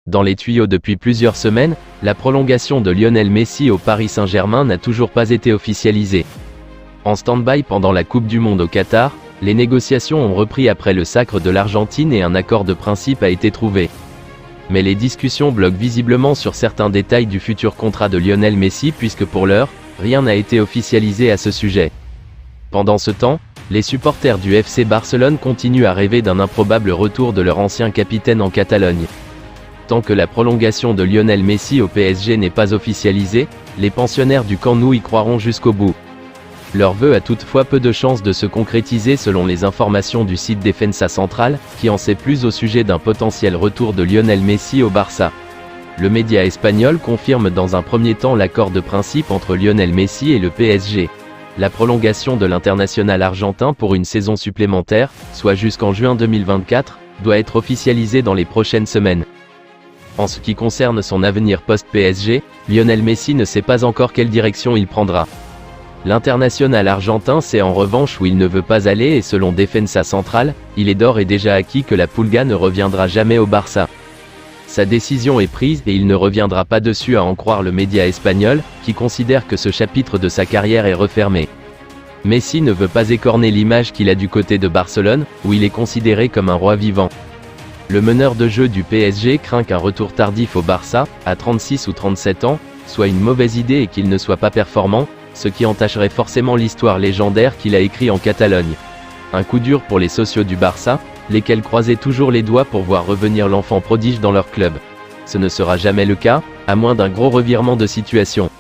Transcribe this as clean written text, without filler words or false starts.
Dans les tuyaux depuis plusieurs semaines, la prolongation de Lionel Messi au Paris Saint-Germain n'a toujours pas été officialisée. En stand-by pendant la Coupe du Monde au Qatar, les négociations ont repris après le sacre de l'Argentine et un accord de principe a été trouvé. Mais les discussions bloquent visiblement sur certains détails du futur contrat de Lionel Messi puisque pour l'heure, rien n'a été officialisé à ce sujet. Pendant ce temps, les supporters du FC Barcelone continuent à rêver d'un improbable retour de leur ancien capitaine en Catalogne. Tant que la prolongation de Lionel Messi au PSG n'est pas officialisée, les pensionnaires du Camp Nou y croiront jusqu'au bout. Leur vœu a toutefois peu de chances de se concrétiser selon les informations du site Defensa Central, qui en sait plus au sujet d'un potentiel retour de Lionel Messi au Barça. Le média espagnol confirme dans un premier temps l'accord de principe entre Lionel Messi et le PSG. La prolongation de l'international argentin pour une saison supplémentaire, soit jusqu'en juin 2024, doit être officialisée dans les prochaines semaines. En ce qui concerne son avenir post-PSG, Lionel Messi ne sait pas encore quelle direction il prendra. L'international argentin sait en revanche où il ne veut pas aller et selon Defensa Central, il est d'ores et déjà acquis que la Pulga ne reviendra jamais au Barça. Sa décision est prise et il ne reviendra pas dessus à en croire le média espagnol, qui considère que ce chapitre de sa carrière est refermé. Messi ne veut pas écorner l'image qu'il a du côté de Barcelone, où il est considéré comme un roi vivant. Le meneur de jeu du PSG craint qu'un retour tardif au Barça, à 36 ou 37 ans, soit une mauvaise idée et qu'il ne soit pas performant, ce qui entacherait forcément l'histoire légendaire qu'il a écrite en Catalogne. Un coup dur pour les socios du Barça, lesquels croisaient toujours les doigts pour voir revenir l'enfant prodige dans leur club. Ce ne sera jamais le cas, à moins d'un gros revirement de situation.